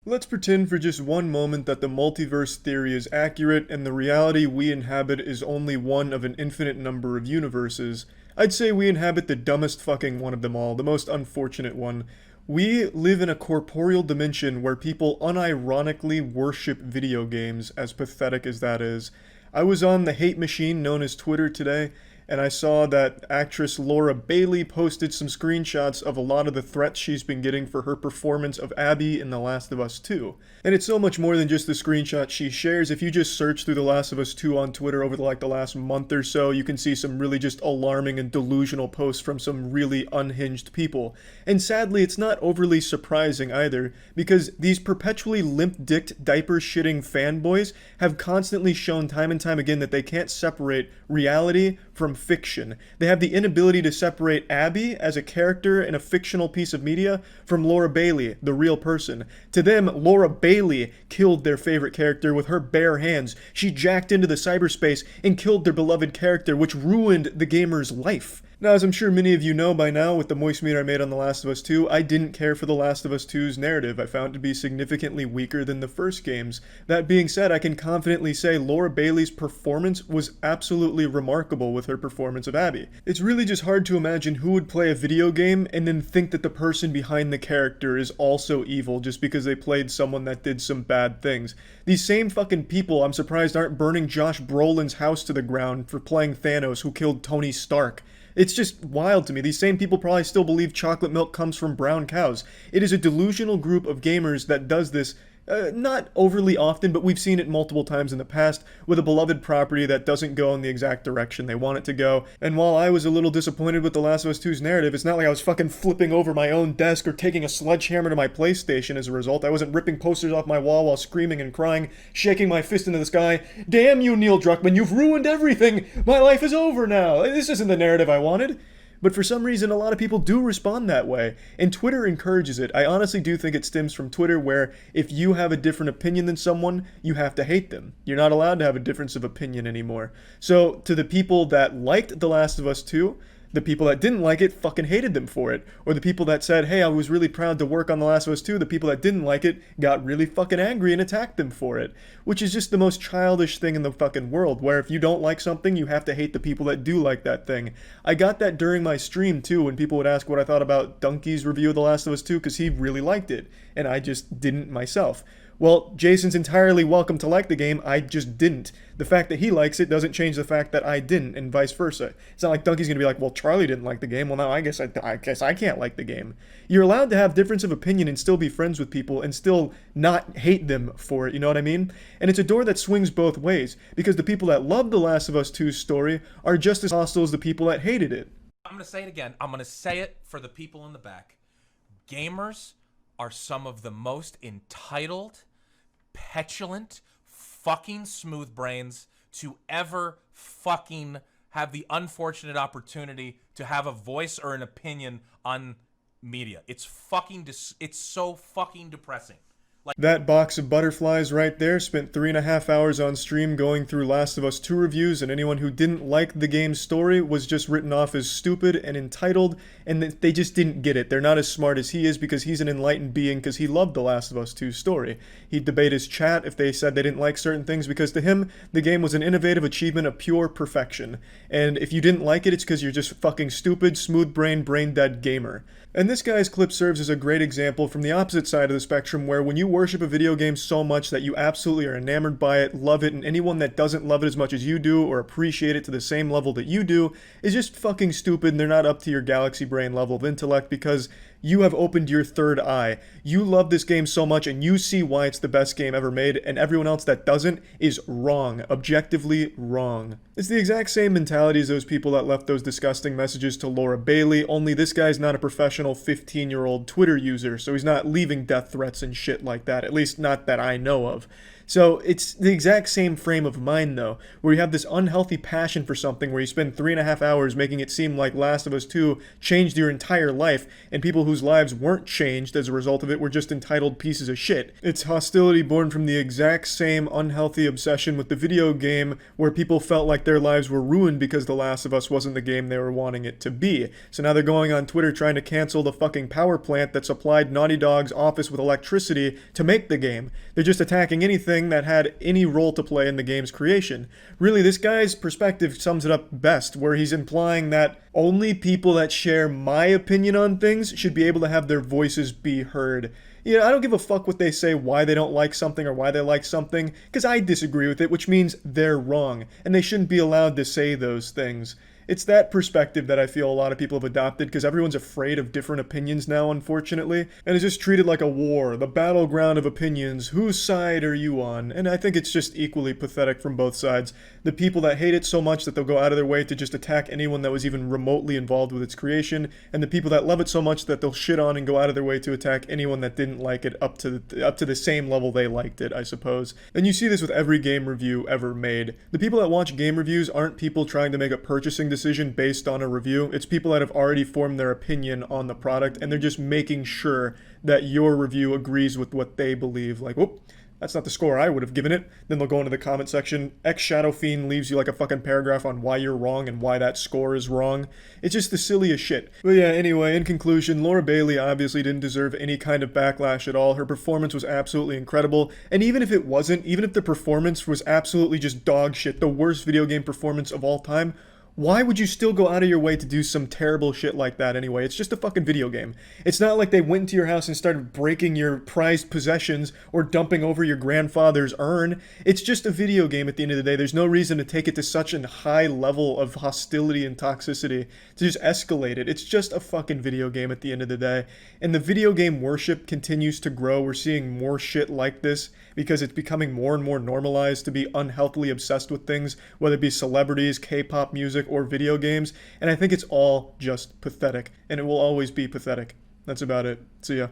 Let's pretend for just one moment that the multiverse theory is accurate and the reality we inhabit is only one of an infinite number of universes. I'd say we inhabit the dumbest fucking one of them all, the most unfortunate one. We live in a corporeal dimension where people unironically worship video games, as pathetic as that is. I was on the hate machine known as Twitter today, and I saw that actress Laura Bailey posted some screenshots of a lot of the threats she's been getting for her performance of Abby in The Last of Us 2. And it's so much more than just the screenshot she shares. If you just search through The Last of Us 2 on Twitter over the last month or so, you can see some really just alarming and delusional posts from some really unhinged people. And sadly, it's not overly surprising either, because these perpetually limp-dicked, diaper-shitting fanboys have constantly shown time and time again that they can't separate reality from fiction. They have the inability to separate Abby as a character in a fictional piece of media from Laura Bailey, the real person. To them, Laura Bailey killed their favorite character with her bare hands. She jacked into the cyberspace and killed their beloved character, which ruined the gamer's life. Now, as I'm sure many of you know by now, with the moist meter I made on The Last of Us 2, I didn't care for The Last of Us 2's narrative. I found it to be significantly weaker than the first games. That being said, I can confidently say Laura Bailey's performance was absolutely remarkable with her performance of Abby. It's really just hard to imagine who would play a video game and then think that the person behind the character is also evil just because they played someone that did some bad things. These same fucking people, I'm surprised, aren't burning Josh Brolin's house to the ground for playing Thanos, who killed Tony Stark. It's just wild to me. These same people probably still believe chocolate milk comes from brown cows. It is a delusional group of gamers that does this, not overly often, but we've seen it multiple times in the past with a beloved property that doesn't go in the exact direction they want it to go. And while I was a little disappointed with The Last of Us 2's narrative, it's not like I was fucking flipping over my own desk or taking a sledgehammer to my PlayStation as a result. I wasn't ripping posters off my wall while screaming and crying, shaking my fist into the sky. Damn you, Neil Druckmann, you've ruined everything! My life is over now! This isn't the narrative I wanted. But for some reason, a lot of people do respond that way, and Twitter encourages it. I honestly do think it stems from Twitter, where if you have a different opinion than someone, you have to hate them. You're not allowed to have a difference of opinion anymore. So, to the people that liked The Last of Us 2, the people that didn't like it fucking hated them for it. Or the people that said, hey, I was really proud to work on The Last of Us 2, the people that didn't like it got really fucking angry and attacked them for it. Which is just the most childish thing in the fucking world, where if you don't like something, you have to hate the people that do like that thing. I got that during my stream too, when people would ask what I thought about Donkey's review of The Last of Us 2, because he really liked it, and I just didn't myself. Well, Jason's entirely welcome to like the game, I just didn't. The fact that he likes it doesn't change the fact that I didn't, and vice versa. It's not like Donkey's gonna be like, well, Charlie didn't like the game, well now I guess I can't like the game. You're allowed to have difference of opinion and still be friends with people and still not hate them for it, you know what I mean? And it's a door that swings both ways, because the people that love The Last of Us 2's story are just as hostile as the people that hated it. I'm gonna say it again. I'm gonna say it for the people in the back. Gamers are some of the most entitled, petulant, fucking smooth brains to ever fucking have the unfortunate opportunity to have a voice or an opinion on media. It's it's so fucking depressing. That box of butterflies right there spent 3.5 hours on stream going through Last of Us 2 reviews, and anyone who didn't like the game's story was just written off as stupid and entitled, and they just didn't get it. They're not as smart as he is because he's an enlightened being because he loved the Last of Us 2 story. He'd debate his chat if they said they didn't like certain things because to him, the game was an innovative achievement of pure perfection. And if you didn't like it, it's because you're just fucking stupid, smooth-brained, brain-dead gamer. And this guy's clip serves as a great example from the opposite side of the spectrum where when you worship a video game so much that you absolutely are enamored by it, love it, and anyone that doesn't love it as much as you do or appreciate it to the same level that you do is just fucking stupid and they're not up to your galaxy brain level of intellect because you have opened your third eye. You love this game so much and you see why it's the best game ever made, and everyone else that doesn't is wrong. Objectively wrong. It's the exact same mentality as those people that left those disgusting messages to Laura Bailey, only this guy's not a professional 15-year-old Twitter user, so he's not leaving death threats and shit like that, at least not that I know of. So it's the exact same frame of mind, though, where you have this unhealthy passion for something where you spend 3.5 hours making it seem like Last of Us 2 changed your entire life, and people whose lives weren't changed as a result of it were just entitled pieces of shit. It's hostility born from the exact same unhealthy obsession with the video game where people felt like their lives were ruined because The Last of Us wasn't the game they were wanting it to be. So now they're going on Twitter trying to cancel the fucking power plant that supplied Naughty Dog's office with electricity to make the game. They're just attacking anything that had any role to play in the game's creation. Really, this guy's perspective sums it up best, where he's implying that only people that share my opinion on things should be able to have their voices be heard. You know, I don't give a fuck what they say, why they don't like something or why they like something, because I disagree with it, which means they're wrong, and they shouldn't be allowed to say those things. It's that perspective that I feel a lot of people have adopted because everyone's afraid of different opinions now, unfortunately, and it's just treated like a war, the battleground of opinions. Whose side are you on? And I think it's just equally pathetic from both sides. The people that hate it so much that they'll go out of their way to just attack anyone that was even remotely involved with its creation, and the people that love it so much that they'll shit on and go out of their way to attack anyone that didn't like it up to the same level they liked it, I suppose. And you see this with every game review ever made. The people that watch game reviews aren't people trying to make a purchasing decision based on a review. It's people that have already formed their opinion on the product, and they're just making sure that your review agrees with what they believe. Like, whoop, that's not the score I would have given it. Then they'll go into the comment section. X Shadow Fiend leaves you like a fucking paragraph on why you're wrong and why that score is wrong. It's just the silliest shit. But yeah, anyway, in conclusion, Laura Bailey obviously didn't deserve any kind of backlash at all. Her performance was absolutely incredible. And even if it wasn't, even if the performance was absolutely just dog shit, the worst video game performance of all time, why would you still go out of your way to do some terrible shit like that anyway? It's just a fucking video game. It's not like they went into your house and started breaking your prized possessions or dumping over your grandfather's urn. It's just a video game at the end of the day. There's no reason to take it to such a high level of hostility and toxicity to just escalate it. It's just a fucking video game at the end of the day. And the video game worship continues to grow. We're seeing more shit like this because it's becoming more and more normalized to be unhealthily obsessed with things, whether it be celebrities, K-pop music, or video games, and I think it's all just pathetic, and it will always be pathetic. That's about it. See ya.